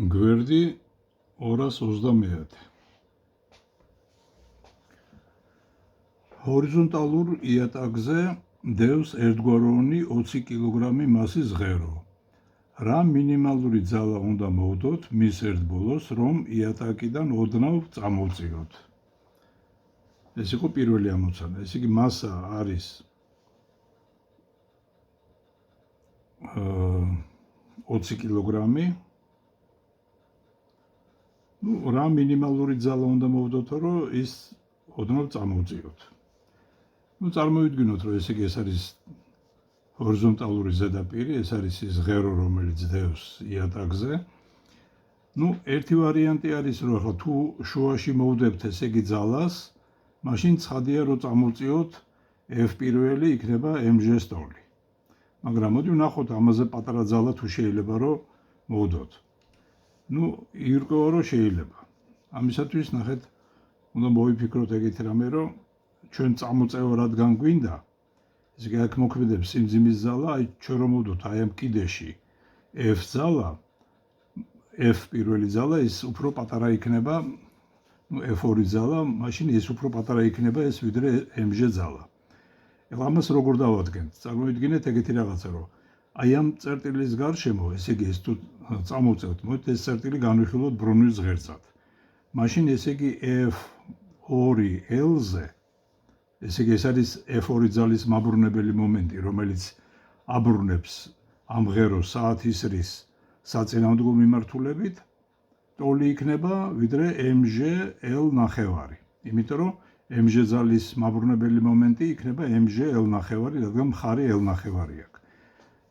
გვერდი 230. ჰორიზონტალურ იატაკზე დევს ერთგვაროვანი 20 კილოგრამი მასის ღერო. რა მინიმალური ძალა უნდა მოვდოთ მის ერთ ბოლოს, რომ იატაკიდან ოდნავ წამოვწიოთ? ეს იყო პირველი ამოცანა. ესე იგი მასა არის 20 კილოგრამი. რა მინიმალური ძალა უნდა მოვდოთ, რომ ის ოდნავ წამოვწიოთ? წარმოვიდგინოთ, რომ ეს არის ჰორიზონტალური ზედაპირი, ეს არის ის ღერო, რომელიც დევს იატაკზე. ერთი ვარიანტი არის, რომ ახლა თუ შუაში მოვდებთ ესე იგი ძალას, მაშინ ცხადია, რომ წამოვწიოთ F1 იქნება mg სტოლი. მაგრამ მოდი ვნახოთ ამაზე პატარა ძალა თუ შეიძლება რომ მოვდოთ. ირკვევა რომ შეიძლება. ამისათვის ნახეთ, უნდა მოვიფიქროთ ეგეთი რამე, რომ ჩვენ წამოწევა რადგან გვინდა, ესე იგი აქ მოქმედებს სიმძიმის ძალა, აი ჩვენ რომ მოვდოთ აი ამ კიდეში F ძალა, F1 ძალა ის უფრო პატარა იქნება, F2 ძალა, მაშინ ის უფრო პატარა იქნება ეს ვიდრე mg ძალა. ეხლა ამას როგორ დავადგენთ? წარმოვიდგინეთ ეგეთი რაღაცა, რომ აი ამ წერტილის გარშემო, ესე იგი ეს თუ წამოვწევთ, მოდით ეს წერტილი განვიხილოთ ბრუნვის ღერძად. მაშინ ესე იგი F2L-ზე, ესე იგი ეს არის F2 ძალის მაბრუნებელი მომენტი, რომელიც აბრუნებს ამ ღეროს საათის რის საწინააღმდეგო მიმართულებით, ტოლი იქნება ვიდრე mg L ნახევარი. იმიტომ რომ mg ძალის მაბრუნებელი მომენტი იქნება mg L ნახევარი, რადგან მხარი L ნახევარი აქვს.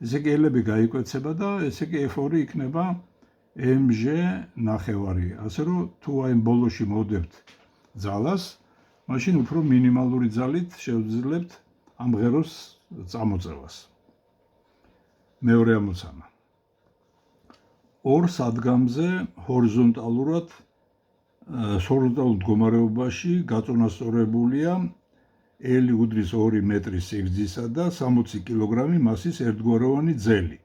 ესე იგი ელები გაიკვეცება და ესე იგი F2 იქნება mg ნახევარი. ასე რომ თუ აი ბოლოში მოვდებთ ძალას, მაშინ უფრო მინიმალური ძალით შევძლებთ ამ ღეროს წამოწევას. მეორე ამოცანა. ორ სადგამზე ჰორიზონტალურ მდგომარეობაში გაწონასწორებულია L უდრის 2 მეტრი სიგრძისა და 60 კილოგრამი მასის ერთგვაროვანი ძელი.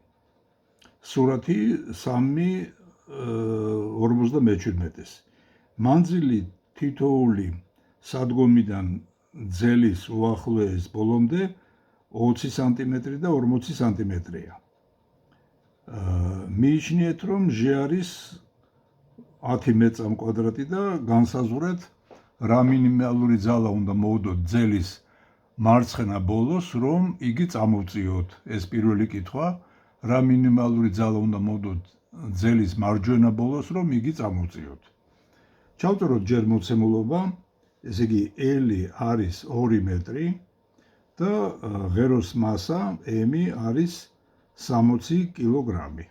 სურათი 3:47. მანძილი თითოეული სადგომიდან ძელის უახლოეს ბოლომდე 20 სანტიმეტრი და 40 სანტიმეტრია. მიიჩნიეთ, რომ G არის 10 მეწამ კვადრატი და განსაზღვრეთ რა მინიმალური ძალა უნდა მოვდოთ ძელის მარცხენა ბოლოს, რომ იგი წამოვწიოთ. ეს პირველი კითხვა, რა მინიმალური ძალა უნდა მოვდოთ ძელის მარჯვენა ბოლოს, რომ იგი წამოვწიოთ. ჩავწეროთ ჯერ მოცემულობა, ესე იგი L არის 2 მეტრი და ღეროს მასა M არის 60 კილოგრამი.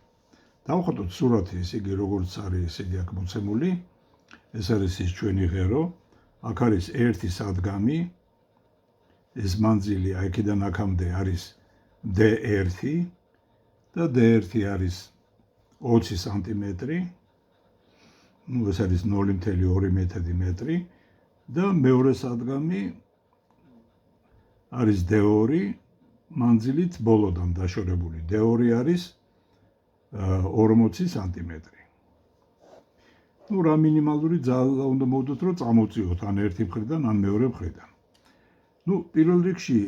დავხატოთ სურათი, ესე იგი როგორც არის, ესე იგი აქ მოცემული. ეს არის ის ჩვენი ღერო. აქ არის ერთი სადგამი, ეს მანძილი აქედან აქამდე არის D1 და D1 არის 20 სანტიმეტრი. ეს არის 0.2 მეტრი და მეორე სადგამი არის D2 მანძილით ბოლოდან დაშორებული. D2 არის 40 სანტიმეტრი. რა მინიმალური ძალა უნდა მოვდოთ, რომ წამოვწიოთ ან ერთი მხრიდან, ან მეორე მხრიდან. პირველ რიგში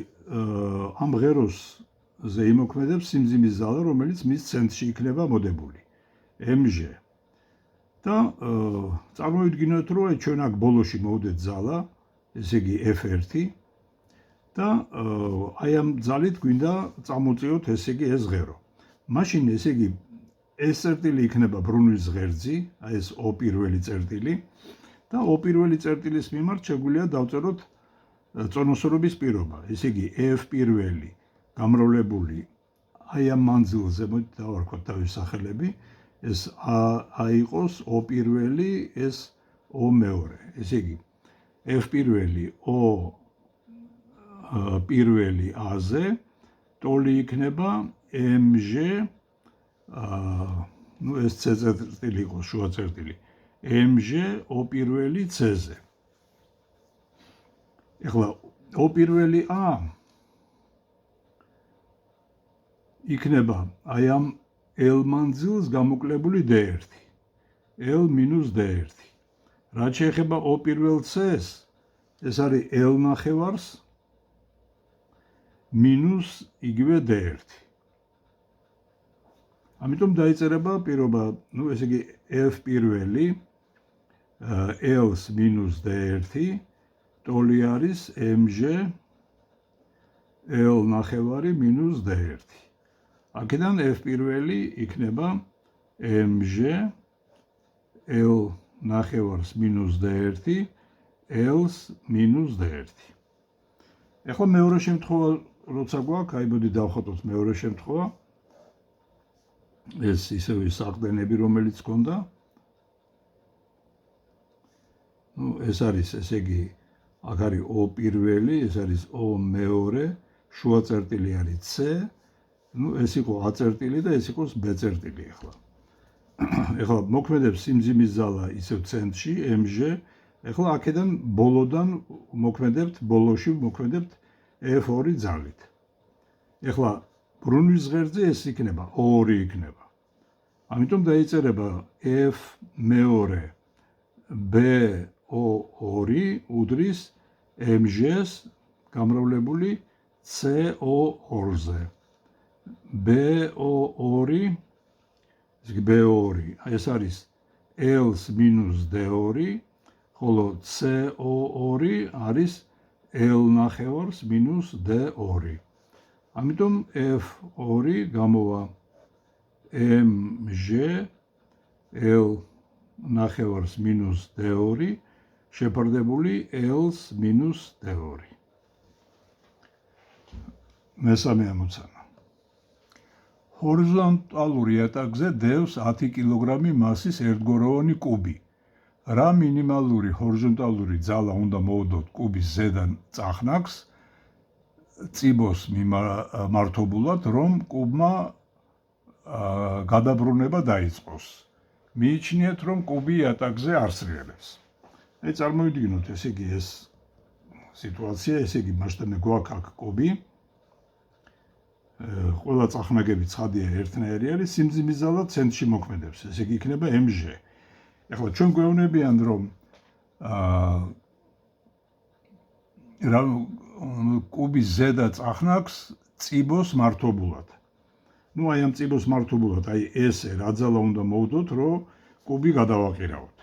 ამ ღეროსზე იმოქმედებს სიმძიმის ძალა, რომელიც მის ცენტრში იქნება მოდებული, mg. და წარმოვიდგინოთ, რომ ჩვენ აქ ბოლოში მოვდეთ ძალა, ესე იგი F1 და აი ამ ძალით გვინდა წამოვწიოთ ესე იგი ეს ღერო. მაშინ ესე იგი ეს წერტილი იქნება ბრუნვის ღერძი, აი ეს O1 წერტილი და O1 წერტილის მიმართ შეგვიძლია დავწეროთ წონასწორობის პირობა. ესე იგი F1 გამრავლებული აი ამ მანძილზე, მოდით დავარქვათ თავის სახელები, ეს A იყოს O1, ეს O2. ესე იგი F1 O1 A-ზე ტოლი იქნება mg ეს C წერტილი იყოს, შუა წერტილი, mg O1 C-ზე. ეხლა O1 A იქნება აი ამ L მანძილს გამოკლებული D1. L minus D1. რაც შეეხება O პირველ C-ს, ეს არის L ნახევარს მინუს იგივე D1. ამიტომ დაიწერება პირობა, ესე იგი F პირველი L-ს მინუს D1 ტოლი არის MG L ნახევარი მინუს D1. აქედან F პირველი იქნება MG L ნახევარს მინუს D1 L-ს მინუს D1. ეხლა მეორე შემთხვევა როცა გვაქვს, აი მოდი დავხატოთ მეორე შემთხვევა. ეს ისევ საყრდენები რომელიც გქონდა. ეს არის, ესე იგი, აქ არის O პირველი, ეს არის O მეორე, შუა წერტილი არის C. ეს იყო A წერტილი და ეს იყოს B წერტილი ახლა. ეხლა მოქმედებს სიმძიმის ძალა ისევ ცენტრში MG. ეხლა აქედან ბოლოდან ბოლოში მოქმედებთ F2 ძალით. ეხლა ბრუნვის ღერძზე ეს იქნება 2 იქნება. ამიტომ დაიწერება F მეორე BO2 უდრის MG-ს გამრავლებული CO2-ზე. BO2 ეს არის L-ს მინუს D2, ხოლო CO2 არის L ნახევარს მინუს D2. ამიტომ F2 გამოვა MG L ნახევარს მინუს D2 შეფარდებული L-ს მინუს D2. მესამე ამოცანა. ჰორიზონტალური იატაკზე დევს 10 კილოგრამი მასის ერთგვაროვანი კუბი. რა მინიმალური ჰორიზონტალური ძალა უნდა მოვდოთ კუბის ზედა წახნაგს წიბოს მართობულად, რომ კუბმა გადაბრუნება დაიწყოს. მიიჩნიეთ, რომ კუბი იატაკზე არსრიელებს. აი წარმოვიდგინოთ, ესე იგი ეს სიტუაცია, ესე იგი მასშტაბი გვაქვს აქ კუბი. ყველა წახნაგები ცხადია ერთნაირი არის, სიმძიმის ძალა ცენტრში მოქმედებს, ესე იგი იქნება MG. ეხლა ჩვენ გვეუბნებიან, რომ კუბის ზედა წახნაგს წიბოს მართობულად. აი ამ წიბოს მართობულად, აი ესე რა ძალა უნდა მოვდოთ, რომ კუბი გადავაყირავოთ.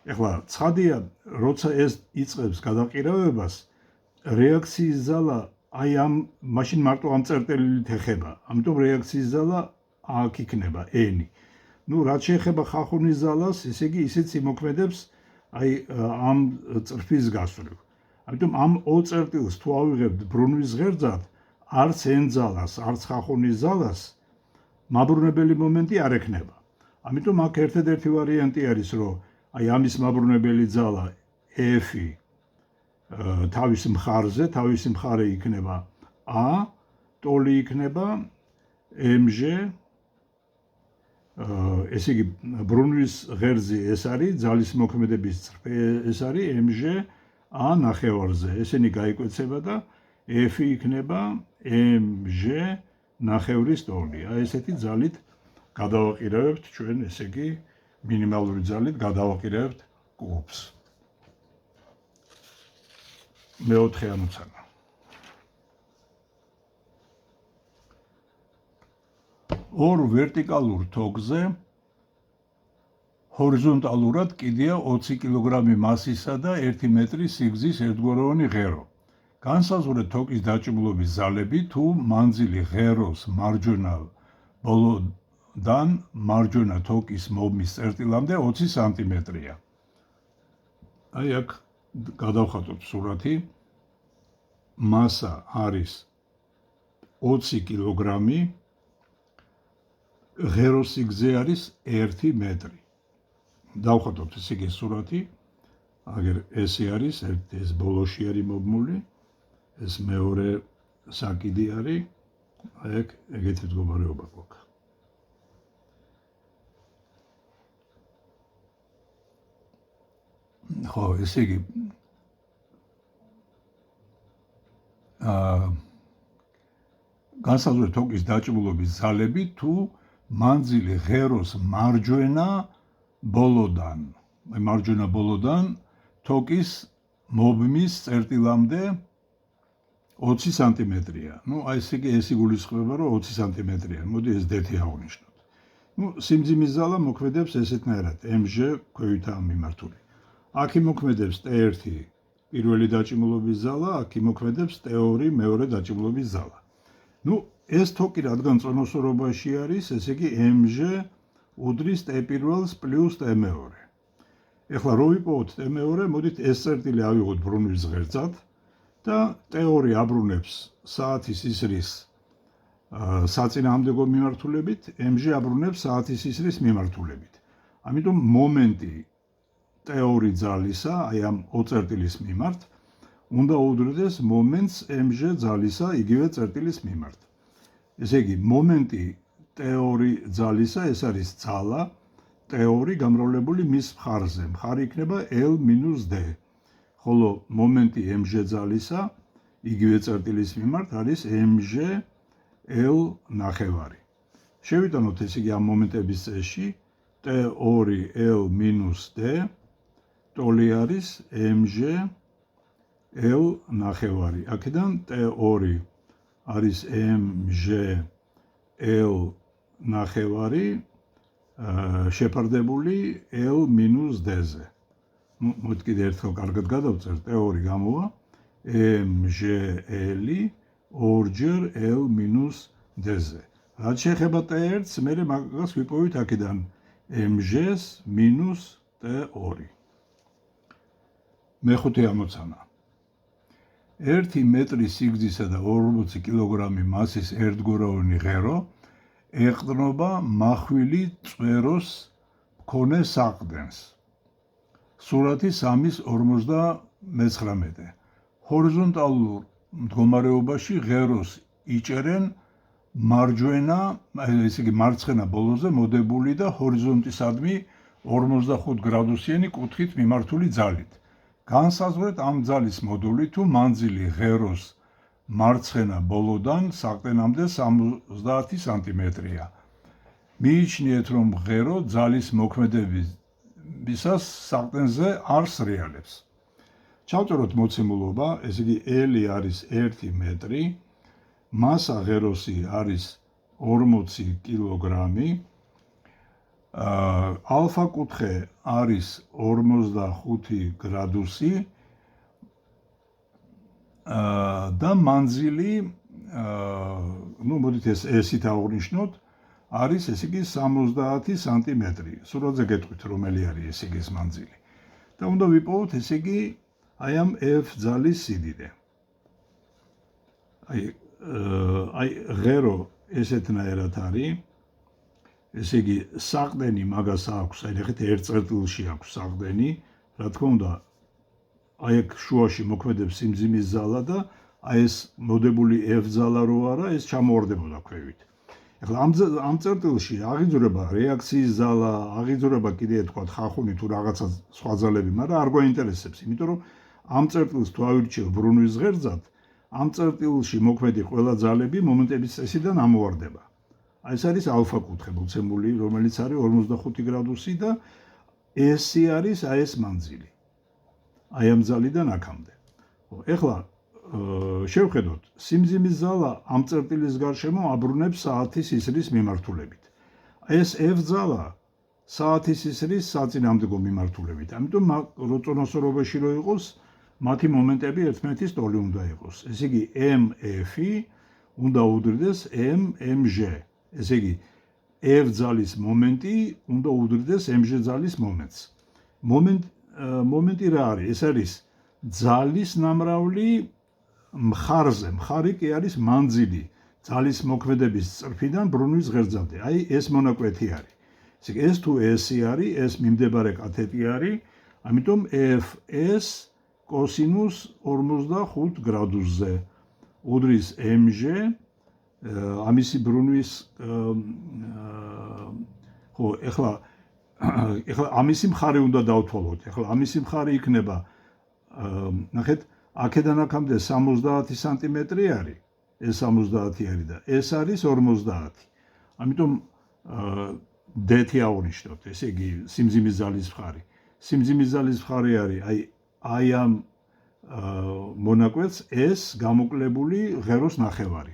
ეხლა ცხადია, როცა ეს იწყებს გადაყირავებას, რეაქციის ზალა აი მაშინ მარტო ამ წერტილით ეხება. ამიტომ რეაქციის ზალა აქ იქნება N. რაც შეეხება ხახუნის ზალას, ესე იგი ისიც იმოქმედებს აი ამ წრფის გასწვრივ. ამიტომ ამ O წერტილს თუ ავიღებთ ბრუნვის ღერძად, არც N ზალას, არც ხახუნის ზალას მაბრუნებელი მომენტი არ ექნება. ამიტომ აქ ერთადერთი ვარიანტი არის, რომ აი ამის მაბრუნებელი ძალა F-ი თავის მხარზე, თავისი მხარე იქნება A, ტოლი იქნება MG, ესე იგი ბრუნვის ღერძი ეს არის, ძალის მოქმედების წრფე ეს არის MG A ნახევარზე. ესენი გაიკვეცება და F-ი იქნება MG ნახევრის ტოლი. აი ესეთი ძალით გადავაყირავებთ ჩვენ, ესე იგი მინიმალური ძალით გადავაყირავებთ კუბს. მეოთხე ამოცანა. ორ ვერტიკალურ თოქზე ჰორიზონტალურად კიდია 20 კილოგრამი მასისა და 1 მეტრი სიგრძის ერთგვაროვანი ღერო. განსაზღვრეთ თოკის დაჭიმულობის ძალები თუ მანძილი ღეროს მარჯვენა ბოლოდან მარჯვენა თოკის მოვმის წერტილამდე 20 სანტიმეტრია. აი აქ გადავხატოთ სურათი. მასა არის 20 კილოგრამი, ღეროს სიგრძე არის 1 მეტრი. დავხატოთ ესე იგი სურათი. აგერ ესე არის, ეს ბოლოში არის მობმული, ეს მეორე საკიდი არის, აი აქ ეგეთი მდგომარეობა გვაქვს. ხო, ესე იგი განსაზღვრეთ თოკის დაჭიმულობის ძალები თუ მანძილი ღეროს მარჯვენა ბოლოდან, მარჯვენა ბოლოდან თოკის მობმის წერტილამდე 20 სანტიმეტრია. აი ესე იგი ეს იგულისხმება, რომ 20 სანტიმეტრია. მოდი ეს დეთი აღვნიშნოთ. სიმძიმის ზალა მოქმედებს ესეთნაირად, mg ქვევითაა მიმართული. აქ იმოქმედებს t1 პირველი დაჭიმულობის ზალა, აქ იმოქმედებს t2 მეორე დაჭიმულობის ზალა. ეს თოკი რადგან წონასწორობაში არის, ესე იგი mg უდრის t პირველს პლუს t მეორე. ეხლა რო ვიპოვოთ t მეორე, მოდით ეს წერტილი ავიღოთ ბრუნვის ღერძად და t2 აბრუნებს საათის ისრის საწინააღმდეგო მიმართულებით, mg აბრუნებს საათის ისრის მიმართულებით. ამიტომ მომენტი t2 ძალისა, აი ამ O წერტილის მიმართ, უნდა უდრდეს მომენტს mg ძალისა იგივე წერტილის მიმართ. ესე იგი, მომენტი t2 ძალისა, ეს არის ძალა t2 გამრავლებული მის მხარზე. მხარი იქნება L-d. ხოლო მომენტი mg ძალისა იგივე წერტილის მიმართ არის mg L ნახევარი. შევიტანოთ ესე იგი ამ მომენტების წესში t2 L-d ტოლი არის mg L ნახევარი. აქედან t2 არის mg L ნახევარი შეფარდებული L-d-ზე. მოდი კიდე ერთხელ კარგად გადავწერთ, t2 გამოვა mg L ორჯერ L-d-ზე. რაც შეეხება t1-ს, მე მაგას ვიპოვით აქედან mg-ს მინუს t2. მეხუთე ამოცანა. 1 მეტრი სიგრძისა და 40 კილოგრამი მასის ერთგვაროვანი ღერო ეყრდნობა მახვილი წვეროს მქონე საყრდენს. სურათი 3.59. ჰორიზონტალურ მდგომარეობაში ღეროს იჭერენ მარცხენა ბოლოზე მოდებული და ჰორიზონტისადმი 45 გრადუსიანი კუთხით მიმართული ძალით. განსაზღვრეთ ამ ძალის მოდული თუ მანძილი ღეროს მარცხენა ბოლოდან საყრდენამდე 70 სანტიმეტრია. მიიჩნიეთ, რომ ღერო ძალის მოქმედებისას საყრდენზე არ სრიალებს. ჩავწეროთ მოცემულობა, ესე იგი L არის 1 მეტრი, მასა ღეროსი არის 40 კილოგრამი, ალფა კუთხე არის 45 გრადუსი და მანძილი, მოდით ესით აღვნიშნოთ, არის ესე იგი 70 სანტიმეტრი. სურათზე გეტყვით, რომელი არის ესე იგი ეს მანძილი. და უნდა ვიპოვოთ ესე იგი აი ამ F ძალის სიდიდე. აი ღერო ესეთნაირად არის. ესე იგი საყრდენი მაგას აქვს, აი ნახეთ ერთ წერტილში აქვს საყრდენი, რა თქმა უნდა, აი აქ შუაში მოქმედებს სიმძიმის ზალა და აი ეს მოდებული F ზალა რო არა, ეს ჩამოვარდებოდა ქვევით. ეხლა ამ წერტილში აღიძვრება რეაქციის ზალა, აღიძვრება კიდე თქვა ხახუნი თუ რაღაცა სხვა ზალები, მაგრამ არ გვაინტერესებს, იმიტომ რომ ამ წერტილს თუ ავირჩიო ბრუნვის ღერძად, ამ წერტილში მოქმედი ყველა ძალები მომენტების წესიდან ამოვარდება. აი ეს არის ალფა კუთხე მოცემული, რომელიც არის 45 გრადუსი და S-ი არის აი ეს მანძილი. აი ამ ძალიდან აქამდე. ეხლა შევხედოთ, სიმძიმის ზალა ამ წერტილის გარშემო აბრუნებს საათის ისრის მიმართულებით. ეს F ზალა საათის ისრის საწინააღმდეგო მიმართულებით. ამიტომ როწონასწორობაში რო იყოს, მათი მომენტები ერთმანეთის ტოლი უნდა იყოს. ესე იგი MF-ი უნდა უდრდეს MG. ესე იგი F ძალის მომენტი უნდა უდრდეს MG ძალის მომენტს. მომენტი რა არის? ეს არის ძალის ნამრავლი მხარზე. მხარი კი არის მანძილი ძალის მოქმედების წრფიდან ბრუნვის ღერძამდე. აი ეს მონაკვეთი არის. ესე იგი ეს თუ S-ი არის, ეს მიმდებარე კათეტი არის, ამიტომ FS კოსინუს 45 გრადუსზე უდრის MG ამისი ბრუნვის ხო ეხლა ამისი მხარი უნდა დავთვალოთ. ეხლა ამისი მხარი იქნება ნახეთ აქედან აქამდე 70 სანტიმეტრი არის. ეს 70 არის და ეს არის 50. ამიტომ D-ი ავნიშნოთ, ესე იგი სიმძიმის ძალის მხარი. სიმძიმის ძალის მხარი არის აი ამ მონაკვეთს S გამოკლებული ღეროს ნახევარი.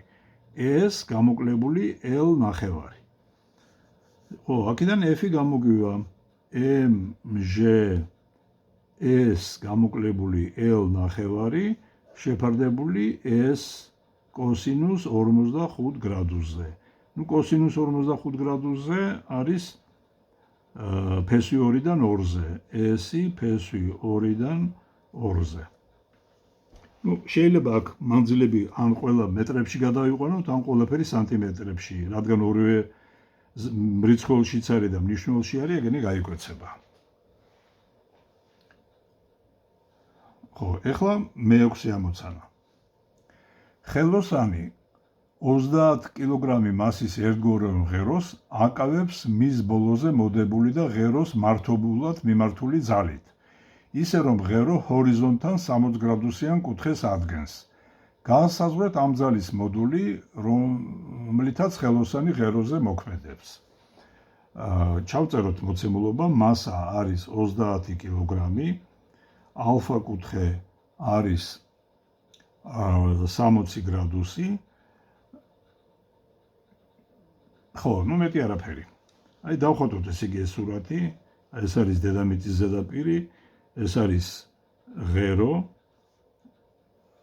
S გამოკლებული L ნახევარი. ხო, აქედან F-ი გამოგივა MG S გამოკლებული L ნახევარი შეფარდებული S კოსინუს 45 გრადუსზე. ნუ კოსინუს 45 გრადუსზე არის ფესვი 2-დან 2-ზე. S-ი ფესვი 2-დან 2-ზე. ნუ შეიძლება აქ მანძილები ან ყველა მეტრებში გადავიყვანოთ, ან ყველაფერი სანტიმეტრებში, რადგან ორივე მრიცხველშიც არის და მნიშვნელში არის, ეგენი გაიკვეცება. ხო, ეხლა მე-6 ამოცანა. ხელოსანი 30 კილოგრამი მასის ერთგვაროვან ღეროს აკავებს მის ბოლოზე მოდებული და ღეროს მართობულად მიმართული ძალით. ისე რომ ღერო ჰორიზონტთან 60 გრადუსიან კუთხეს ადგენს. გაასაზღვრეთ ამ ძალის მოდული, რომლითაც ხელოსანი ღეროზე მოქმედებს. ჩავწეროთ მოცემულობა, მასა არის 30 კილოგრამი, ალფა კუთხე არის 60 გრადუსი. ხო, ნუ მეტი არაფერი. აი დავხატოთ ესე იგი ეს სურათი, ეს არის დედამიწის ზედაპირი, ეს არის ღერო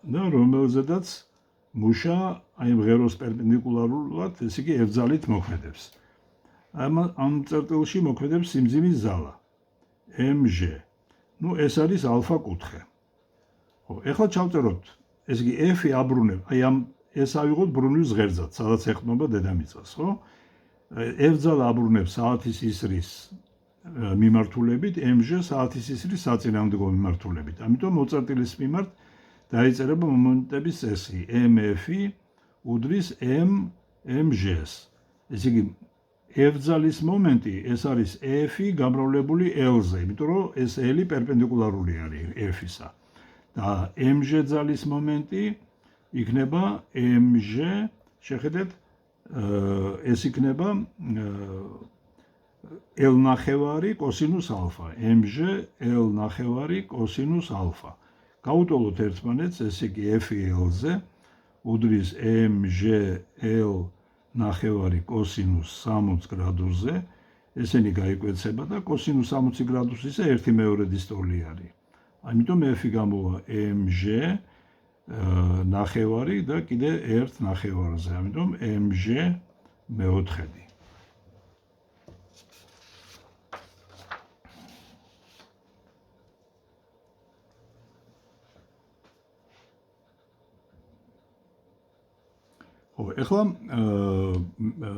და რომელზედაც მუშა აი ღეროს პერპენდიკულარულად, ესე იგი F ძალით მოქმედებს. ამ წერტილში მოქმედებს სიმძიმის ძალა MG. ნუ ეს არის ალფა კუთხე. ხო, ეხლა ჩავწეროთ, ესე იგი F-ი აბრუნებ, აი ამ ეს ავიღოთ ბრუნვის ღერძად, სადაც ეყრდნობა დედამიწას, ხო? F ძალა აბრუნებს საათის ისრის მიმართულებით, MG საათის ისრის საწინააღმდეგო მიმართულებით. ამიტომ მოწერტილის მიმართ დაიწერება მომენტების წესი MF-ი უდრის MG-ს. ესე იგი F ძალის მომენტი ეს არის F-ი გამრავლებული L-ზე, იმიტომ რომ ეს L-ი პერპენდიკულარული არის F-ისა. და MG ძალის მომენტი იქნება MG, შეხედეთ, ეს იქნება L ნახევარი კოსინუს ალფა. MG L ნახევარი კოსინუს ალფა. გაუტოლოთ ერთმანეთს, ესე იგი F-ი L-ზე უდრის MG L ნახევარი კოსინუს 60 გრადუსზე, ესენი გაიკვეცება და კოსინუს 60 გრადუსისა 1/2 ტოლი არის. ამიტომ F-ი გამოვა MG ნახევარი და კიდე 1 ნახევარზე, ამიტომ MG მე-4. ხო, ეხლა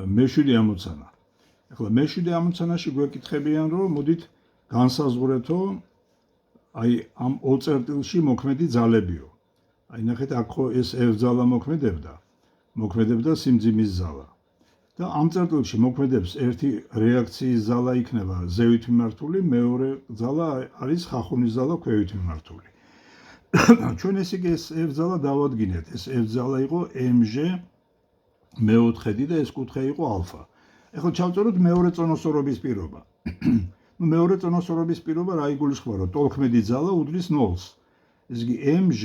მე-7 ამოცანა. ეხლა მე-7 ამოცანაში გვეკითხებიან, რომ მოდით განსაზღვრეთო აი ამ O წერტილში მოქმედი ძალებიო. აი ნახეთ, აქ ხო ეს F ძალა მოქმედებდა სიმძიმის ზალა. და ამ წერტილში მოქმედებს ერთი რეაქციის ზალა იქნება ზევით მიმართული, მეორე ზალა არის ხახუნის ზალა ქვევით მიმართული. ჩვენ ესე იგი ეს F ზალა დავადგინეთ. ეს F ზალა იყო MG მე-4 და ეს კუთხე იყო ალფა. ეხლა ჩავწეროთ მეორე წონასწორობის პირობა. ნუ მეორე წონასწორობის პირობა რა იგულისხმება, რომ ტოლქმედი ძალა უდრის 0-ს. ესე იგი MG,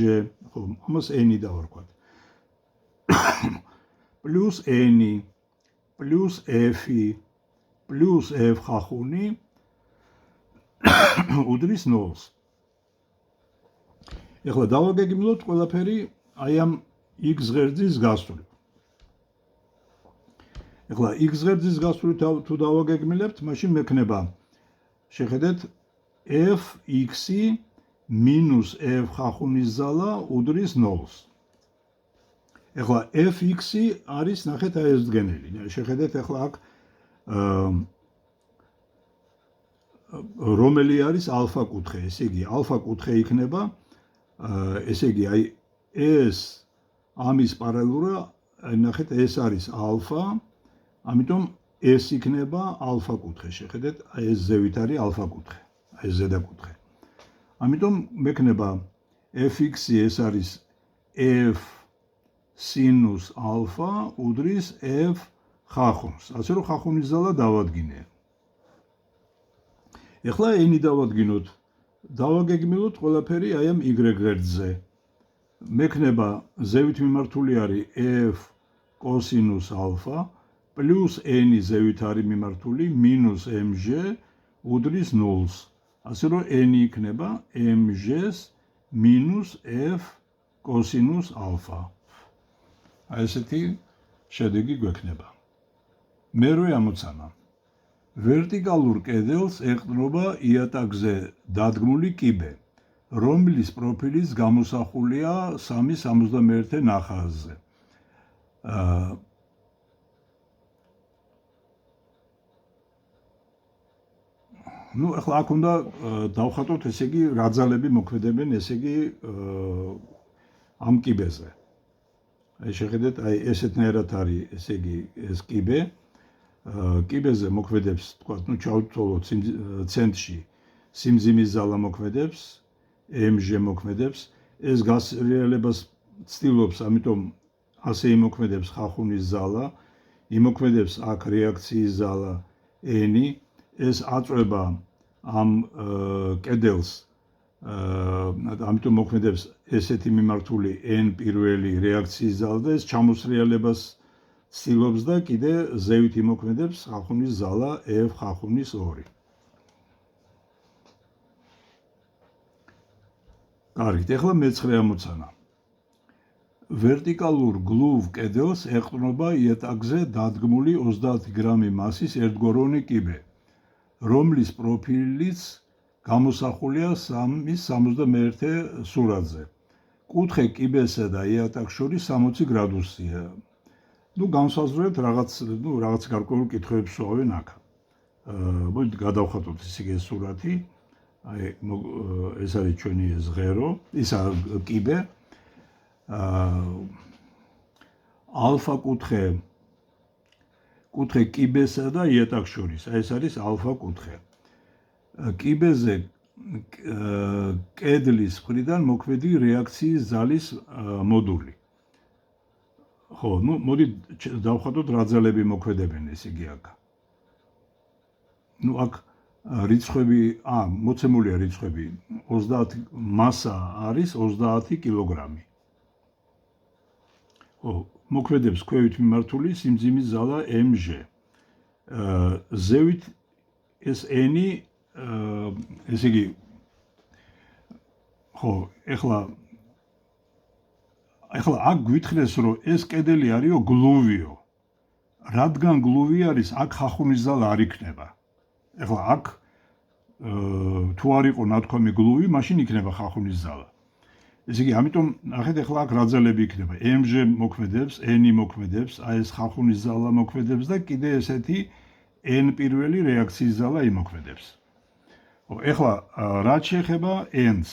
ხო, ამას N-ი დავარქვათ. პლუს N-ი პლუს F-ი პლუს F ხახუნი უდრის 0-ს. ეხლა დავაგეგმილოთ ყველაფერი აი ამ X ღერძის გასწვრივ. ეხლა X ღერძის გასწვრივ თუ დავაგეგმილებთ, მაშინ მექნება, შეხედეთ, Fx-ი მინუს F ხახუნის ზალა უდრის 0-ს. ეხლა Fx-ი არის, ნახეთ, აი ეს დგენელი. შეხედეთ, ეხლა აქ რომელი არის ალფა კუთხე, ესე იგი ალფა კუთხე იქნება, ესე იგი აი ეს ამის პარალელურა, აი ნახეთ, ეს არის ალფა, ამიტომ ეს იქნება ალფა კუთხე, შეხედეთ, აი ეს ზევით არის ალფა კუთხე, აი ეს ზედა კუთხე. ამიტომ მექნება Fx-ი ეს არის F სინუს ალფა უდრის F ხახუნს. ასე რომ ხახუნის ზალა დავადგინე. ეხლა n-ი დავადგინოთ. დავაგეგმილოთ ყველაფერი აი ამ y ღერძზე. მექნება ზევით მიმართული არის f კოსინუს ალფა პლუს n-ი ზევით არის მიმართული მინუს mg უდრის 0-ს. ასე რომ n იქნება mg-ს მინუს f კოსინუს ალფა. აი ესეთი შედეგი გვექნება. მერვე ამოცანა. ვერტიკალურ კედელს ეყრდნობა იატაკზე დადგმული კიბე, რომლის პროფილიც გამოსახულია 3.71 ნახაზზე. ახლა აქ უნდა დავხატოთ, ესე იგი, რა ძალები მოქმედებენ, ესე იგი, ამ კიბეზე. აი შეხედეთ, აი ესეთნაირად არის, ესე იგი, ეს კიბე. კიბეზე მოქმედებს, თქვა, ჩავთვალოთ ცენტრში სიმძიმის ძალა მოქმედებს, mg მოქმედებს, ეს გასრიალებას ცდილობს, ამიტომ ასე იმოქმედებს ხახუნის ზალა, იმოქმედებს აქ რეაქციის ზალა n-ი, ეს აწვება ამ კედელს, ამიტომ მოქმედებს ესეთი მიმართული n პირველი რეაქციის ზალა და ეს ჩამოსრიალებას ცდილობს და კიდე ზევით იმოქმედებს ხახუნის ზალა f ხახუნის 2. კარგით, ეხლა მეცხრე ამოცანა. ვერტიკალურ გლუვ კედელს ეყრდნობა იატაკზე დადგმული 30 გრამი მასის ერთგვაროვანი კიბე, რომლის პროფილიც გამოსახულია 3.71 სურათზე. კუთხე კიბესა და იატაკს შორის 60 გრადუსია. განსაზღვრეთ რაღაც გარკვეულ კითხვებს ვსვავენ აქ. მოდით გადავხატოთ ისე სურათი. აი ეს არის ჩვენი ზღერო, ისა კიბე. ალფა კუთხე კიბესა და იატაკს შორის. აი ეს არის ალფა კუთხე. კიბეზე კედლის მხრიდან მოქმედი რეაქციის ზალის მოდული. ხო, მოდით დავხატოთ რა ძალები მოქმედებენ, ესე იგი აქ. აქ რიცხვები, მოცემულია რიცხვები, 30 მასა არის 30 კილოგრამი. მოქმედებს ქვევით მიმართული სიმძიმის ზალა mg. ზევით ეს n-ი, ესე იგი, ხო, ეხლა აქ გვითხრეს, რომ ეს კედელი არისო გლუვიო. რადგან გლუვი არის, აქ ხახუნის ზალა არ იქნება. ეხლა აქ თუ არ იყო ნათქვამი გლუვი, მაშინ იქნება ხახუნის ზალა. ესე იგი, ამიტომ ნახეთ, ეხლა აქ რა ძალები იქნება. mg მოქმედებს, n-ი მოქმედებს, აი ეს ხახუნის ზალა მოქმედებს და კიდე ესეთი n პირველი რეაქციის ზალა იმოქმედებს. ეხლა რაც შეეხება n-ს,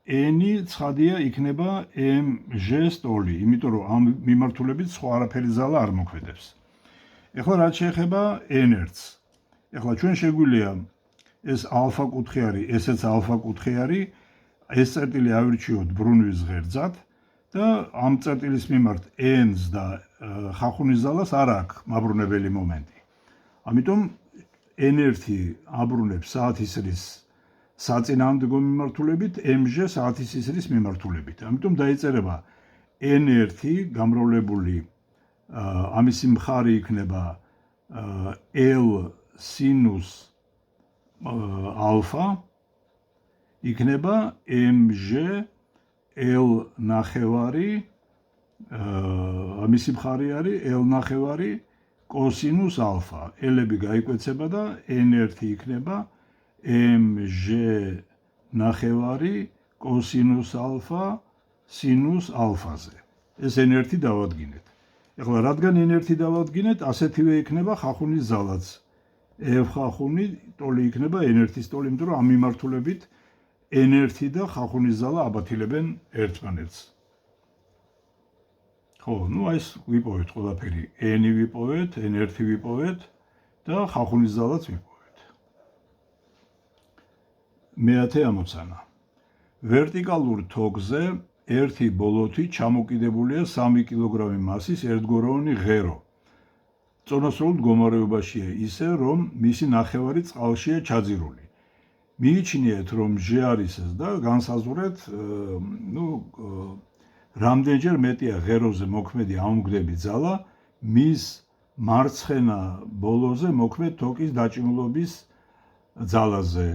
n-ი ცხადია იქნება mg-ს ტოლი, იმიტომ რომ ამ მიმართულებით სხვა არაფერი ზალა არ მოქმედებს. ეხლა რაც შეეხება n-ს, ეხლა ჩვენ შეგვიძლია ეს ალფა კუთხე არის, ესეც ალფა კუთხე არის, ეს წერტილი ავირჩიოთ ბრუნვის ღერძად და ამ წერტილის მიმართ n-ს და ხახუნის ზალას არ აქვს მაბრუნებელი მომენტი. ამიტომ n1 აბრუნებს საათისრის საწინააღმდეგო მიმართულებით, mg საათისრის მიმართულებით. ამიტომ დაიწერება n1 გამრავლებული ამისი მხარი იქნება l სინუს ალფა იქნება mg l ნახევარი, ამისი მხარი არის l ნახევარი კოსინუს ალფა. l-ები გაიკვეცება და n1 იქნება mg ნახევარი კოსინუს ალფა სინუს ალფაზე. ეს n1 დავადგინეთ. ეხლა რადგან n1 დავადგინეთ, ასეთივე იქნება ხახუნის ზალაც. f ხახუნი ტოლი იქნება n1-ის ტოლი, იმიტომ რომ ამ მიმართულებით n1 და ხახუნის ზალა აბათილებენ ერთმანეთს. ხო, აი ეს ვიპოვეთ ყველაფერი. n-ი ვიპოვეთ, n1 ვიპოვეთ და ხახუნის ზალაც ვიპოვეთ. მეათე ამოცანა. ვერტიკალურ თოქზე ერთი ბოლოთი ჩამოკიდებულია 3 კილოგრამი მასის ერთგვაროვანი ღერო. წონასწორულ მდგომარეობაშია ისე, რომ მისი ნახევარი წყალშია ჩაძირული. მიიჩნიეთ, რომ G არის ეს და განსაზღვრეთ, რამდენჯერ მეტია ღეროზე მოქმედი ამონგდები ძალა მის მარცხენა ბოლოზე მოქმედ თოკის დაჭიმულობის ძალაზე.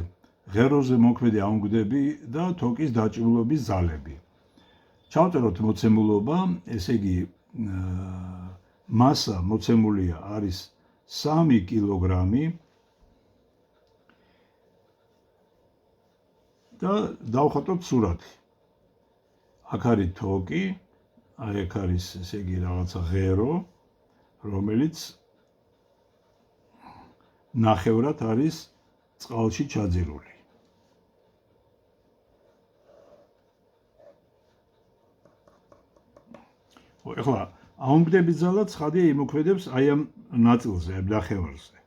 ღეროზე მოქმედი ამონგდები და თოკის დაჭიმულობის ძალები. ჩავწეროთ მოცემულობა, ესე იგი მასა მოცემულია არის 3 კილოგრამი და დავხატოთ სურათი. აქ არის თოკი, აქ არის ესე იგი რაღაცა ღერო, რომელიც ნახევრად არის წყალში ჩაძირული. ეხლა ამონგდების ძალა ცხადია იმოქმედებს აი ამ ნაწილზე, ამ ნახევარზე.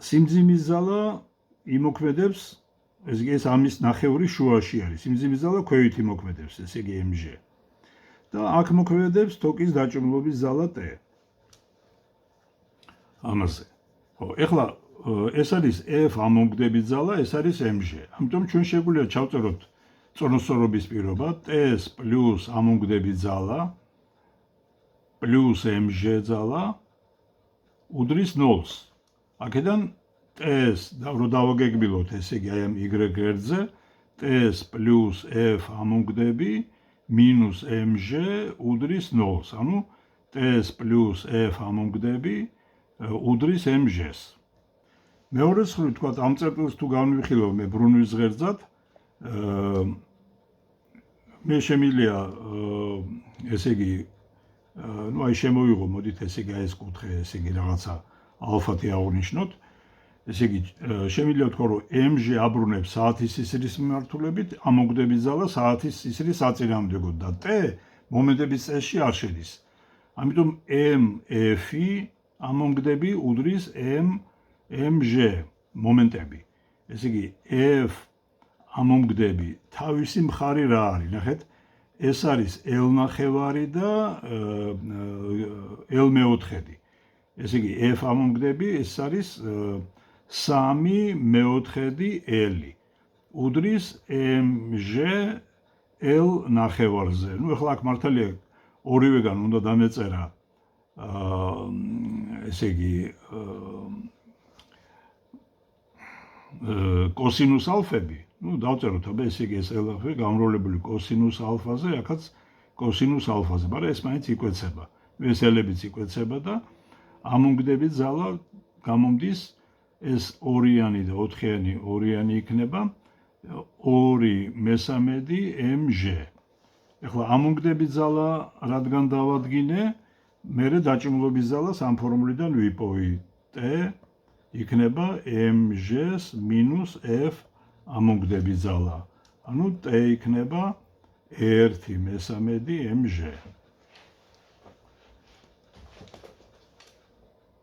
სიმძიმის ძალა იმოქმედებს, ეს ამის ნახევრის შუაში არის. სიმძიმის ძალა ქვევით იმოქმედებს, ესე იგი mg. და აქ მოქმედებს თოკის დაჭიმულობის ძალა T. ამაზე. ეხლა ეს არის F ამონგდების ძალა, ეს არის mg. ამიტომ ჩვენ შეგვიძლია ჩავწეროთ წონასწორობის პირობა T-s პლუს ამონგდების ძალა პლუს mg ძალა უდრის 0-ს. აქედან T-s რო დავაგეგმილოთ, ესე იგი აი ამ y გერდზე T-s პლუს F ამონგდები მინუს mg უდრის 0-ს. ანუ T-s პლუს F ამონგდები უდრის mg-ს. მეორე მხრივ თქვა ამ წერტილს თუ განვიხილავ მე ბრუნვის ღერძად, მე შემიძლია ესე იგი აი შემოვიღო, მოდით ესე იგი ეს კუთხე, ესე იგი რაღაცა ალფათი აღნიშნოთ. ესე იგი შემიძლია ვთქვა, რომ mg აბრუნებს საათის სისრის მიმართულებით, ამონგდების ძალა საათის სისრის საწინააღმდეგოდ და T მომენტების წესში არ შედის. ამიტომ mf-ი ამონგდები უდრის mg მომენტები. ესე იგი f ამონგდები თავისი მხარი რა არის? ნახეთ, ეს არის L ნახევარი და L მეოთხედი. ესე იგი f ამონგდები ეს არის 3 მეოთხედი L. უდრის mg L ნახევარზე. ეხლა აქ მართალია ორივეგან უნდა დამეწერა ესე იგი კოსინუს ალფები. დავწეროთ აბა ესე იგი ეს ელაფი გამრავლებული კოსინუს ალფაზე, აქაც კოსინუს ალფაზე, მაგრამ ეს მაინც იკვეცება. ეს ელებიც იკვეცება და ამონგდების ძალა გამომდის ეს ორიანი და ოთხიანი ორიანი იქნება 2/3 mg. ეხლა ამონგდების ძალა რადგან დავადგინე, მერე დაჭიმულობის ძალას ამ ფორმულიდან ვიპოვე. T იქნება mg-s minus f ამონგდების ძალა. ანუ T იქნება 1/3 mg.